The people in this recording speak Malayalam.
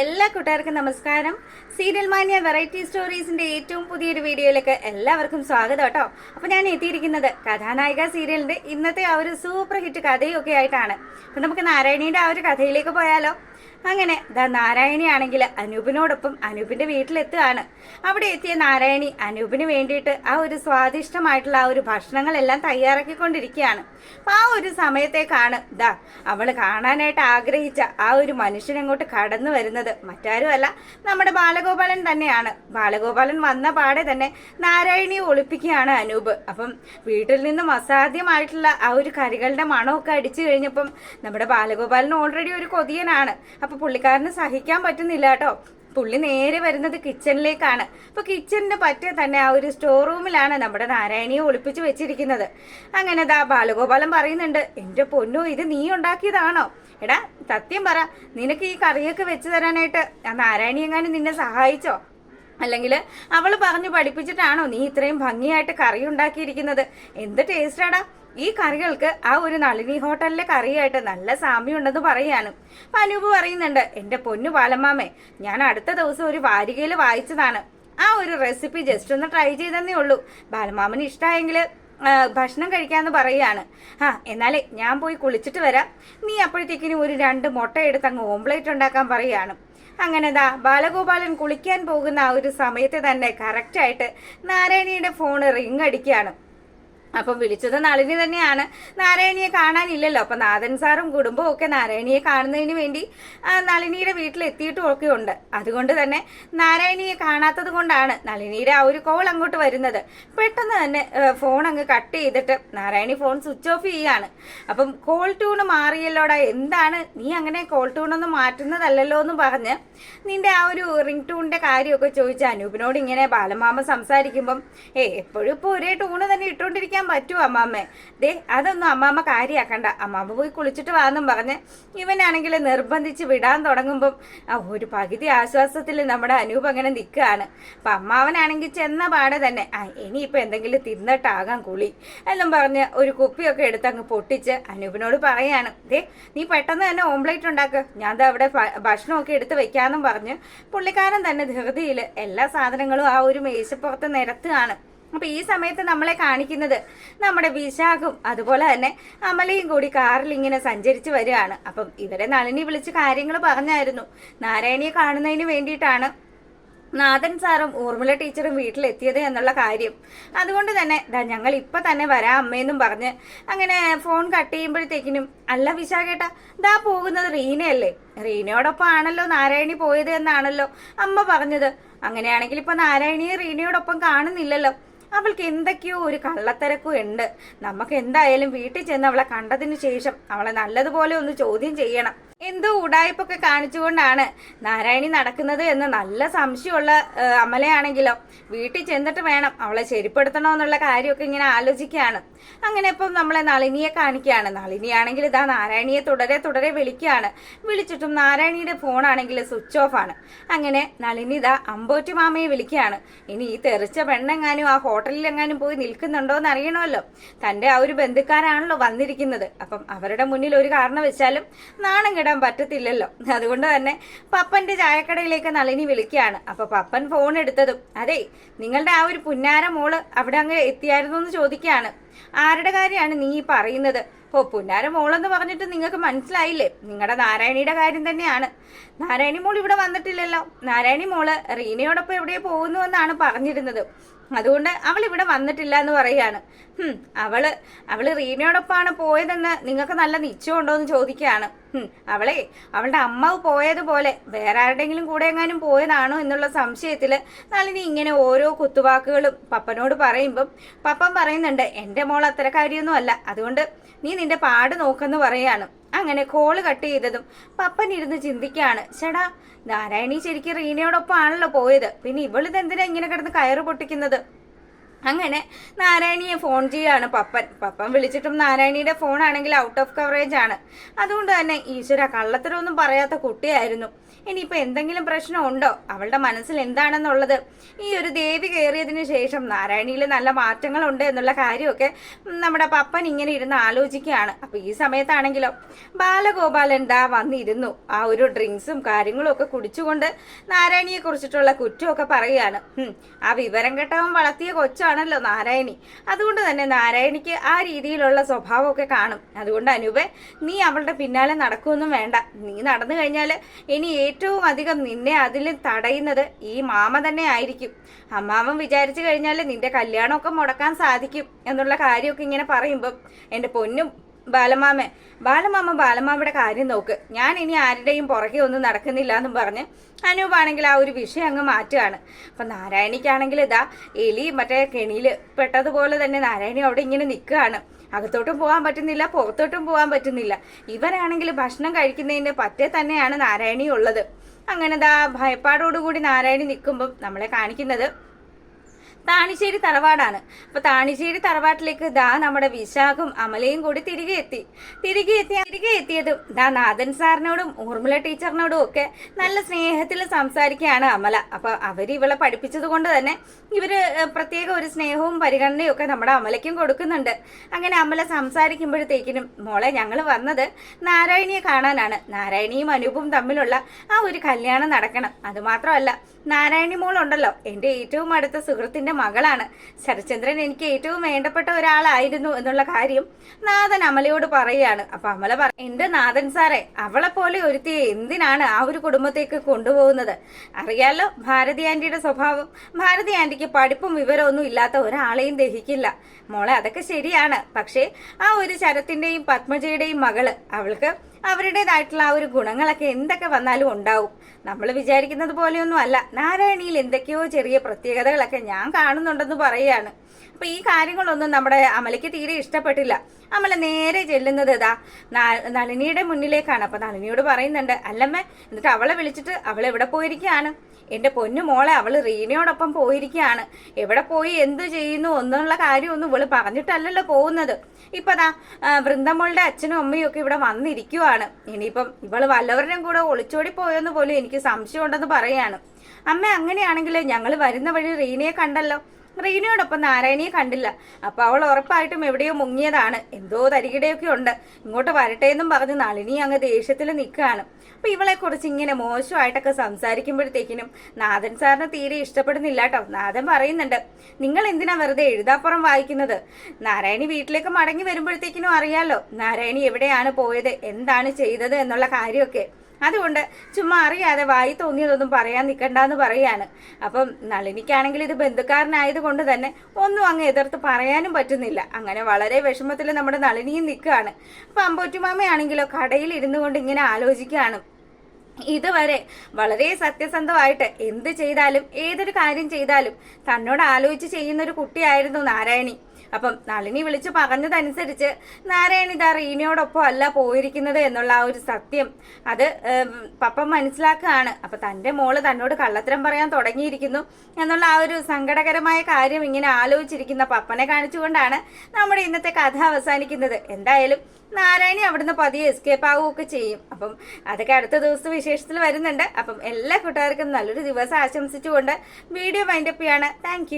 എല്ലാ കൂട്ടുകാർക്കും നമസ്കാരം. സീരിയൽ മാനിയ വെറൈറ്റി സ്റ്റോറീസിന്റെ ഏറ്റവും പുതിയൊരു വീഡിയോയിലേക്ക് എല്ലാവർക്കും സ്വാഗതം കേട്ടോ. അപ്പൊ ഞാൻ എത്തിയിരിക്കുന്നത് കഥാനായിക സീരിയലിന്റെ ഇന്നത്തെ ആ ഒരു സൂപ്പർ ഹിറ്റ് കഥയൊക്കെ ആയിട്ടാണ്. അപ്പൊ നമുക്ക് നാരായണീന്റെ ആ ഒരു കഥയിലേക്ക് പോയാലോ. അങ്ങനെ നാരായണിയാണെങ്കിൽ അനൂപിനോടൊപ്പം അനൂപിന്റെ വീട്ടിലെത്തുകയാണ്. അവിടെ എത്തിയ നാരായണി അനൂപിന് വേണ്ടിയിട്ട് ആ ഒരു സ്വാദിഷ്ടമായിട്ടുള്ള ആ ഒരു ഭക്ഷണങ്ങളെല്ലാം തയ്യാറാക്കിക്കൊണ്ടിരിക്കുകയാണ്. അപ്പൊ ആ ഒരു സമയത്തേക്കാണ് അവള് കാണാനായിട്ട് ആഗ്രഹിച്ച ആ ഒരു മനുഷ്യൻ അങ്ങോട്ട് കടന്നു വരുന്നത്. മറ്റാരുമല്ല, നമ്മുടെ ബാലഗോപാലൻ തന്നെയാണ്. ബാലഗോപാലൻ വന്ന പാടെ തന്നെ നാരായണിയെ ഒളിപ്പിക്കുകയാണ് അനൂപ്. അപ്പം വീട്ടിൽ നിന്നും അസാധ്യമായിട്ടുള്ള ആ ഒരു കറികളുടെ മണമൊക്കെ അടിച്ചു കഴിഞ്ഞപ്പം നമ്മുടെ ബാലഗോപാലൻ ഓൾറെഡി ഒരു കൊതിയനാണ്. അപ്പൊ പുള്ളിക്കാരന് സഹിക്കാൻ പറ്റുന്നില്ല കേട്ടോ. പുള്ളി നേരെ വരുന്നത് കിച്ചണിലേക്കാണ്. അപ്പൊ കിച്ചണിന്റെ പറ്റേ തന്നെ ആ ഒരു സ്റ്റോർ റൂമിലാണ് നമ്മുടെ നാരായണിയെ ഒളിപ്പിച്ചു വെച്ചിരിക്കുന്നത്. അങ്ങനെ ബാലഗോപാലൻ പറയുന്നുണ്ട്, എന്റെ പൊന്നോ, ഇത് നീ ഉണ്ടാക്കിയതാണോ? എടാ സത്യം പറ, നിനക്ക് ഈ കറിയൊക്കെ വെച്ച് തരാനായിട്ട് ആ നാരായണി എങ്ങാനും നിന്നെ സഹായിച്ചോ? അല്ലെങ്കിൽ അവള് പറഞ്ഞു പഠിപ്പിച്ചിട്ടാണോ നീ ഇത്രയും ഭംഗിയായിട്ട് കറി ഉണ്ടാക്കിയിരിക്കുന്നത്? എന്ത് ടേസ്റ്റാടാ! ഈ കറികൾക്ക് ആ ഒരു നളിനി ഹോട്ടലിലെ കറിയായിട്ട് നല്ല സാമ്യം ഉണ്ടെന്ന് പറയാണ്. അപ്പൊ അനൂപ് പറയുന്നുണ്ട്, എന്റെ പൊന്നു ബാലമ്മാമേ, ഞാൻ അടുത്ത ദിവസം ഒരു വാരികയിൽ വായിച്ചതാണ്. ആ ഒരു റെസിപ്പി ജസ്റ്റ് ഒന്ന് ട്രൈ ചെയ്തെന്നേ ഉള്ളൂ. ബാലമാമന് ഇഷ്ടമായെങ്കിൽ ഭക്ഷണം കഴിക്കാന്ന് പറയാണ്. എന്നാലേ ഞാൻ പോയി കുളിച്ചിട്ട് വരാം. നീ അപ്പോഴത്തേക്കിനും ഒരു 2 മുട്ട എടുത്ത് അങ്ങ് ഓംപ്ലേറ്റ് ഉണ്ടാക്കാൻ പറയാണ്. അങ്ങനെ ബാലഗോപാലൻ കുളിക്കാൻ പോകുന്ന ആ ഒരു സമയത്ത് തന്നെ കറക്റ്റായിട്ട് നാരായണിയുടെ ഫോണ് റിങ് അടിക്കുകയാണ്. അപ്പം വിളിച്ചത് നളിനി തന്നെയാണ്. നാരായണിയെ കാണാനില്ലല്ലോ. അപ്പൊ നാഥൻ സാറും കുടുംബവും ഒക്കെ നാരായണിയെ കാണുന്നതിന് വേണ്ടി നളിനിയുടെ വീട്ടിലെത്തിയിട്ടും ഒക്കെ ഉണ്ട്. അതുകൊണ്ട് തന്നെ നാരായണിയെ കാണാത്തത് കൊണ്ടാണ് നളിനിയുടെ ആ ഒരു കോൾ അങ്ങോട്ട് വരുന്നത്. പെട്ടെന്ന് തന്നെ ഫോൺ അങ്ങ് കട്ട് ചെയ്തിട്ട് നാരായണി ഫോൺ സ്വിച്ച് ഓഫ് ചെയ്യാണ്. അപ്പം കോൾ ട്യൂണ് മാറിയല്ലോടാ, എന്താണ് നീ അങ്ങനെ കോൾ ട്യൂണൊന്നും മാറ്റുന്നതല്ലല്ലോ എന്ന് പറഞ്ഞ് നിന്റെ ആ ഒരു റിംഗ് ട്യൂണിന്റെ കാര്യമൊക്കെ ചോദിച്ച അനൂപിനോട് ഇങ്ങനെ ബാലമാമ സംസാരിക്കുമ്പം എപ്പോഴും ഇപ്പൊ ഒരേ ട്യൂണ് തന്നെ ഇട്ടുകൊണ്ടിരിക്കാൻ പറ്റൂ അമ്മാമ്മേ? അതൊന്നും അമ്മാമ്മ കാര്യാക്കണ്ട, അമ്മാമ്മ പോയി കുളിച്ചിട്ട് വാന്നും പറഞ്ഞ് ഇവനാണെങ്കിൽ നിർബന്ധിച്ച് വിടാൻ തുടങ്ങുമ്പം ഒരു പകുതി ആശ്വാസത്തിൽ നമ്മുടെ അനൂപ് അങ്ങനെ നിൽക്കുകയാണ്. അപ്പൊ അമ്മാവനാണെങ്കിൽ ചെന്ന പാടെ തന്നെ ഇനിയിപ്പൊ എന്തെങ്കിലും തിന്നിട്ടാകാം കുളി എന്നും പറഞ്ഞ് ഒരു കുപ്പിയൊക്കെ എടുത്ത് അങ്ങ് പൊട്ടിച്ച് അനൂപിനോട് പറയാണ്, നീ പെട്ടെന്ന് തന്നെ ഓംപ്ലേറ്റ് ഉണ്ടാക്ക്, ഞാൻ അവിടെ ഭക്ഷണമൊക്കെ എടുത്ത് വെക്കാന്നും പറഞ്ഞ് പുള്ളിക്കാരൻ തന്നെ ധൃതിയിൽ എല്ലാ സാധനങ്ങളും ആ ഒരു മേശപ്പുറത്ത് നിരത്തുകയാണ്. അപ്പൊ ഈ സമയത്ത് നമ്മളെ കാണിക്കുന്നത് നമ്മുടെ വിശാഖും അതുപോലെ തന്നെ അമലയും കൂടി കാറിൽ ഇങ്ങനെ സഞ്ചരിച്ച് വരികയാണ്. അപ്പം ഇവരെ നളിനി വിളിച്ച് കാര്യങ്ങൾ പറഞ്ഞായിരുന്നു. നാരായണിയെ കാണുന്നതിന് വേണ്ടിയിട്ടാണ് നാഥൻ സാറും ഊർമിള ടീച്ചറും വീട്ടിലെത്തിയത് എന്നുള്ള കാര്യം. അതുകൊണ്ട് തന്നെ ഞങ്ങൾ ഇപ്പൊ തന്നെ വരാം അമ്മയെന്നും പറഞ്ഞ് അങ്ങനെ ഫോൺ കട്ട് ചെയ്യുമ്പോഴത്തേക്കിനും, അല്ല വിശാഖേട്ടാ, പോകുന്നത് റീനയല്ലേ? റീനയോടൊപ്പം ആണല്ലോ നാരായണി പോയത് എന്നാണല്ലോ അമ്മ പറഞ്ഞത്. അങ്ങനെയാണെങ്കിൽ ഇപ്പൊ നാരായണിയെ റീനയോടൊപ്പം കാണുന്നില്ലല്ലോ. അവൾക്ക് എന്തൊക്കെയോ ഒരു കള്ളത്തിരക്കും ഉണ്ട്. നമുക്ക് എന്തായാലും വീട്ടിൽ ചെന്ന് അവളെ കണ്ടതിന് ശേഷം അവളെ നല്ലതുപോലെ ഒന്ന് ചോദ്യം ചെയ്യണം. എന്തോ ഉടായ്പൊക്കെ കാണിച്ചുകൊണ്ടാണ് നാരായണി നടക്കുന്നത് എന്ന് നല്ല സംശയമുള്ള അമലയാണെങ്കിലോ വീട്ടിൽ ചെന്നിട്ട് വേണം അവളെ ശരിപ്പെടുത്തണമെന്നുള്ള കാര്യമൊക്കെ ഇങ്ങനെ ആലോചിക്കുകയാണ്. അങ്ങനെ ഇപ്പം നമ്മളെ നളിനിയെ കാണിക്കുകയാണ്. നളിനിയാണെങ്കിൽ നാരായണിയെ തുടരെ വിളിക്കുകയാണ്. വിളിച്ചിട്ടും നാരായണിയുടെ ഫോണാണെങ്കിൽ സ്വിച്ച് ഓഫ് ആണ്. അങ്ങനെ നളിനി അമ്പോറ്റി മാമയെ വിളിക്കുകയാണ്. ഇനി ഈ തെറിച്ച പെണ്ണെങ്ങാനും ആ ഹോട്ടലിലെങ്ങാനും പോയി നിൽക്കുന്നുണ്ടോന്ന് അറിയണമല്ലോ. തന്റെ ആ ഒരു ബന്ധുക്കാരാണല്ലോ വന്നിരിക്കുന്നത്. അപ്പം അവരുടെ മുന്നിൽ ഒരു കാരണവശാലും നാണം കിടാൻ പറ്റത്തില്ലല്ലോ. അതുകൊണ്ട് തന്നെ പപ്പന്റെ ചായക്കടയിലേക്ക് നളിനി വിളിക്കുകയാണ്. അപ്പൊ പപ്പൻ ഫോൺ എടുത്തതും, നിങ്ങളുടെ ആ ഒരു പുന്നാര മോള് അവിടെ അങ്ങ് എത്തിയായിരുന്നു എന്ന് ചോദിക്കുകയാണ്. ആരുടെ കാര്യമാണ് നീ പറയുന്നത്? പുന്നാര മോളെന്ന് പറഞ്ഞിട്ട് നിങ്ങൾക്ക് മനസ്സിലായില്ലേ? നിങ്ങളുടെ നാരായണിയുടെ കാര്യം തന്നെയാണ്. നാരായണി മോൾ ഇവിടെ വന്നിട്ടില്ലല്ലോ. നാരായണി മോള് റീനയോടൊപ്പം എവിടെയോ പോകുന്നു എന്നാണ് പറഞ്ഞിരുന്നത്. അതുകൊണ്ട് അവൾ ഇവിടെ വന്നിട്ടില്ല എന്ന് പറയാണ്. അവള് റീനയോടൊപ്പമാണ് പോയതെന്ന് നിങ്ങൾക്ക് നല്ല നിശ്ചയമുണ്ടോ എന്ന് ചോദിക്കുകയാണ്. അവളുടെ അമ്മാവ് പോയതുപോലെ വേറെ ആരുടെങ്കിലും കൂടെ എങ്ങാനും പോയതാണോ എന്നുള്ള സംശയത്തില് നളിനി ഇങ്ങനെ ഓരോ കുത്തുവാക്കുകളും പപ്പനോട് പറയുമ്പം പപ്പൻ പറയുന്നുണ്ട്, എന്റെ മോൾ അത്തരക്കാരിയൊന്നും അല്ല, അതുകൊണ്ട് നീ നിന്റെ പാട് നോക്കെന്ന് പറയാണ്. അങ്ങനെ കോള് കട്ട് ചെയ്തതും പപ്പൻ ഇരുന്ന് ചിന്തിക്കുകയാണ്, ചേടാ നാരായണി ശരിക്കും റീനയോടൊപ്പം ആണല്ലോ പോയത്, പിന്നെ ഇവളിതെന്തിനാ ഇങ്ങനെ കിടന്ന് കയറ് പൊട്ടിക്കുന്നത്? അങ്ങനെ നാരായണിയെ ഫോൺ ചെയ്യാണ് പപ്പൻ വിളിച്ചിട്ടും നാരായണിയുടെ ഫോണാണെങ്കിൽ ഔട്ട് ഓഫ് കവറേജ് ആണ്. അതുകൊണ്ട് തന്നെ ഈശ്വര, കള്ളത്തരമൊന്നും പറയാത്ത കുട്ടിയായിരുന്നു. ഇനിയിപ്പോൾ എന്തെങ്കിലും പ്രശ്നമുണ്ടോ, അവളുടെ മനസ്സിൽ എന്താണെന്നുള്ളത് ഈ ഒരു ദേവി കയറിയതിന് ശേഷം നാരായണിയിൽ നല്ല മാറ്റങ്ങളുണ്ട് എന്നുള്ള കാര്യമൊക്കെ നമ്മുടെ പപ്പൻ ഇങ്ങനെ ഇരുന്ന് ആലോചിക്കുകയാണ്. അപ്പോൾ ഈ സമയത്താണെങ്കിലോ ബാലഗോപാലൻ ദാ വന്നിരുന്നു. ആ ഒരു ഡ്രിങ്ക്സും കാര്യങ്ങളും ഒക്കെ കുടിച്ചുകൊണ്ട് നാരായണിയെ കുറിച്ചിട്ടുള്ള കുറ്റമൊക്കെ പറയുകയാണ്. ആ വിവരം കെട്ടവൻ വളർത്തിയ കൊച്ചാണല്ലോ നാരായണി. അതുകൊണ്ട് തന്നെ നാരായണിക്ക് ആ രീതിയിലുള്ള സ്വഭാവമൊക്കെ കാണും. അതുകൊണ്ട് അനൂപേ, നീ അവളുടെ പിന്നാലെ നടക്കുമൊന്നും വേണ്ട. നീ നടന്നു കഴിഞ്ഞാൽ ഇനി ഏറ്റവും അധികം നിന്നെ അതിൽ തടയുന്നത് ഈ മാമ തന്നെ ആയിരിക്കും. അമ്മാവൻ വിചാരിച്ചു കഴിഞ്ഞാൽ നിന്റെ കല്യാണമൊക്കെ മുടക്കാൻ സാധിക്കും എന്നുള്ള കാര്യമൊക്കെ ഇങ്ങനെ പറയുമ്പം എൻ്റെ പൊന്നും ബാലമാമയുടെ കാര്യം നോക്ക്, ഞാൻ ഇനി ആരുടെയും പുറകെ ഒന്നും നടക്കുന്നില്ല എന്നും പറഞ്ഞ് അനൂപാണെങ്കിൽ ആ ഒരു വിഷയം അങ്ങ് മാറ്റുകയാണ്. അപ്പം നാരായണിക്കാണെങ്കിൽ ഇതാ എലി മറ്റേ കെണിയിൽ പെട്ടതുപോലെ തന്നെ നാരായണി അവിടെ ഇങ്ങനെ നിൽക്കുകയാണ്. അകത്തോട്ടും പോകാൻ പറ്റുന്നില്ല, പുറത്തോട്ടും പോകാൻ പറ്റുന്നില്ല. ഇവരാണെങ്കിൽ ഭക്ഷണം കഴിക്കുന്നതിന് പറ്റേ തന്നെയാണ് നാരായണി ഉള്ളത്. അങ്ങനെ ദാ ഭയപ്പാടോടുകൂടി നാരായണി നിൽക്കുമ്പം നമ്മളെ കാണിക്കുന്നത് താണിശ്ശേരി തറവാടാണ്. അപ്പൊ താണിശ്ശേരി തറവാട്ടിലേക്ക് ദാ നമ്മുടെ വിശാഖും അമലയും കൂടി തിരികെ എത്തിയതും ദാ നാഥൻ സാറിനോടും ഊർമിള ടീച്ചറിനോടും ഒക്കെ നല്ല സ്നേഹത്തിൽ സംസാരിക്കുകയാണ് അമല. അപ്പൊ ഇവളെ പഠിപ്പിച്ചത് കൊണ്ട് തന്നെ ഇവര് പ്രത്യേക ഒരു സ്നേഹവും പരിഗണനയും ഒക്കെ നമ്മുടെ അമലയ്ക്കും കൊടുക്കുന്നുണ്ട്. അങ്ങനെ അമല സംസാരിക്കുമ്പോഴത്തേക്കിനും മോളെ, ഞങ്ങൾ വന്നത് നാരായണിയെ കാണാനാണ്. നാരായണിയും അനൂപും തമ്മിലുള്ള ആ ഒരു കല്യാണം നടക്കണം. അതുമാത്രമല്ല, നാരായണി മോളുണ്ടല്ലോ എൻ്റെ ഏറ്റവും അടുത്ത സുഹൃത്തിന്റെ മകളാണ്. ശരചന്ദ്രൻ എനിക്ക് ഏറ്റവും വേണ്ടപ്പെട്ട ഒരാളായിരുന്നു എന്നുള്ള കാര്യം നാഥൻ അമലയോട് പറയുകയാണ്. അപ്പൊ അമല എന്റെ നാഥൻ സാറേ, അവളെ പോലെ ഒരുത്തിയെ എന്തിനാണ് ആ ഒരു കുടുംബത്തേക്ക് കൊണ്ടുപോകുന്നത്? അറിയാലോ ഭാരതി ആന്റിയുടെ സ്വഭാവം. ഭാരതി ആന്റിക്ക് പഠിപ്പും വിവരമൊന്നും ഇല്ലാത്ത ഒരാളെയും ദഹിക്കില്ല. മോളെ, അതൊക്കെ ശരിയാണ്. പക്ഷേ ആ ഒരു ശരത്തിന്റെയും പത്മജയുടെയും മകള്, അവൾക്ക് അവരുടേതായിട്ടുള്ള ആ ഒരു ഗുണങ്ങളൊക്കെ എന്തൊക്കെ വന്നാലും ഉണ്ടാവും. നമ്മൾ വിചാരിക്കുന്നത് പോലെയൊന്നും അല്ല. നാരായണിയിൽ എന്തൊക്കെയോ ചെറിയ പ്രത്യേകതകളൊക്കെ ഞാൻ കാണുന്നുണ്ടെന്ന് പറയുകയാണ്. അപ്പൊ ഈ കാര്യങ്ങളൊന്നും നമ്മുടെ അമലയ്ക്ക് തീരെ ഇഷ്ടപ്പെട്ടില്ല. അമല നേരെ ചെല്ലുന്നത് ഇതാ നളിനിയുടെ മുന്നിലേക്കാണ്. അപ്പൊ നളിനിയോട് പറയുന്നുണ്ട്, അല്ലമ്മേ, എന്നിട്ട് അവളെ വിളിച്ചിട്ട് അവൾ എവിടെ പോയിരിക്കുകയാണ്? എന്റെ പൊന്നു മോളെ, അവള് റീനയോടൊപ്പം പോയിരിക്കുകയാണ്. എവിടെ പോയി എന്ത് ചെയ്യുന്നു എന്നുള്ള കാര്യമൊന്നും ഇവള് പറഞ്ഞിട്ടല്ലല്ലോ പോകുന്നത്. ഇപ്പതാ വൃന്ദമ്മളുടെ അച്ഛനും അമ്മയും ഒക്കെ ഇവിടെ വന്നിരിക്കുവാണ്. ഇനിയിപ്പം ഇവള് വല്ലവരുടെയും കൂടെ ഒളിച്ചോടി പോയെന്ന് പോലും എനിക്ക് സംശയമുണ്ടെന്ന് പറയാണ്. അമ്മ, അങ്ങനെയാണെങ്കിൽ ഞങ്ങൾ വരുന്ന വഴി റീനയെ കണ്ടല്ലോ. റീനയോടൊപ്പം നാരായണിയെ കണ്ടില്ല. അപ്പൊ അവൾ ഉറപ്പായിട്ടും എവിടെയോ മുങ്ങിയതാണ്. എന്തോ തരികിടയൊക്കെ ഉണ്ട്. ഇങ്ങോട്ട് വരട്ടെ എന്നും പറഞ്ഞ് നളിനി അങ്ങ് ദേഷ്യത്തിൽ നിൽക്കുകയാണ്. അപ്പൊ ഇവളെ കുറിച്ച് ഇങ്ങനെ മോശമായിട്ടൊക്കെ സംസാരിക്കുമ്പോഴത്തേക്കിനും നാഥൻ സാറിന് തീരെ ഇഷ്ടപ്പെടുന്നില്ല കേട്ടോ. നാഥൻ പറയുന്നുണ്ട്, നിങ്ങൾ എന്തിനാ വെറുതെ എഴുതാപ്പുറം വായിക്കുന്നത്? നാരായണി വീട്ടിലേക്ക് മടങ്ങി വരുമ്പോഴത്തേക്കിനും അറിയാലോ നാരായണി എവിടെയാണ് പോയത്, എന്താണ് ചെയ്തത് എന്നുള്ള കാര്യമൊക്കെ. അതുകൊണ്ട് ചുമ്മാ അറിയാതെ വായി തോന്നിയതൊന്നും പറയാൻ നിൽക്കണ്ടെന്ന് പറയാണ്. അപ്പം നളിനിക്കാണെങ്കിൽ ഇത് ബന്ധുക്കാരനായത് കൊണ്ട് തന്നെ ഒന്നും അങ്ങ് എതിർത്ത് പറയാനും പറ്റുന്നില്ല. അങ്ങനെ വളരെ വിഷമത്തിൽ നമ്മുടെ നളിനിയും നിൽക്കുകയാണ്. അപ്പം അമ്പോറ്റുമാമയാണെങ്കിലോ കടയിൽ ഇരുന്നു കൊണ്ട് ഇങ്ങനെ ആലോചിക്കുകയാണ്. ഇതുവരെ വളരെ സത്യസന്ധമായിട്ട് എന്ത് ചെയ്താലും ഏതൊരു കാര്യം ചെയ്താലും തന്നോട് ആലോചിച്ച് ചെയ്യുന്ന ഒരു കുട്ടിയായിരുന്നു നാരായണി. അപ്പം നളിനി വിളിച്ചു പറഞ്ഞതനുസരിച്ച് നാരായണി ദാ റീനയോടൊപ്പം അല്ല പോയിരിക്കുന്നത് എന്നുള്ള ആ ഒരു സത്യം അത് പപ്പ മനസ്സിലാക്കുകയാണ്. അപ്പൊ തന്റെ മോള് തന്നോട് കള്ളത്തരം പറയാൻ തുടങ്ങിയിരിക്കുന്നു എന്നുള്ള ആ ഒരു സങ്കടകരമായ കാര്യം ഇങ്ങനെ ആലോചിച്ചിരിക്കുന്ന പപ്പനെ കാണിച്ചുകൊണ്ടാണ് നമ്മുടെ ഇന്നത്തെ കഥ അവസാനിക്കുന്നത്. എന്തായാലും നാരായണി അവിടുന്ന് പതിയെ എസ്കേപ്പ് ആവുകയൊക്കെ ചെയ്യും. അപ്പം അതൊക്കെ അടുത്ത ദിവസത്തെ വിശേഷത്തിൽ വരുന്നുണ്ട്. അപ്പം എല്ലാ കൂട്ടുകാർക്കും നല്ലൊരു ദിവസം ആശംസിച്ചുകൊണ്ട് വീഡിയോ വൈൻഡപ്പ് ചെയ്യാണ്. താങ്ക്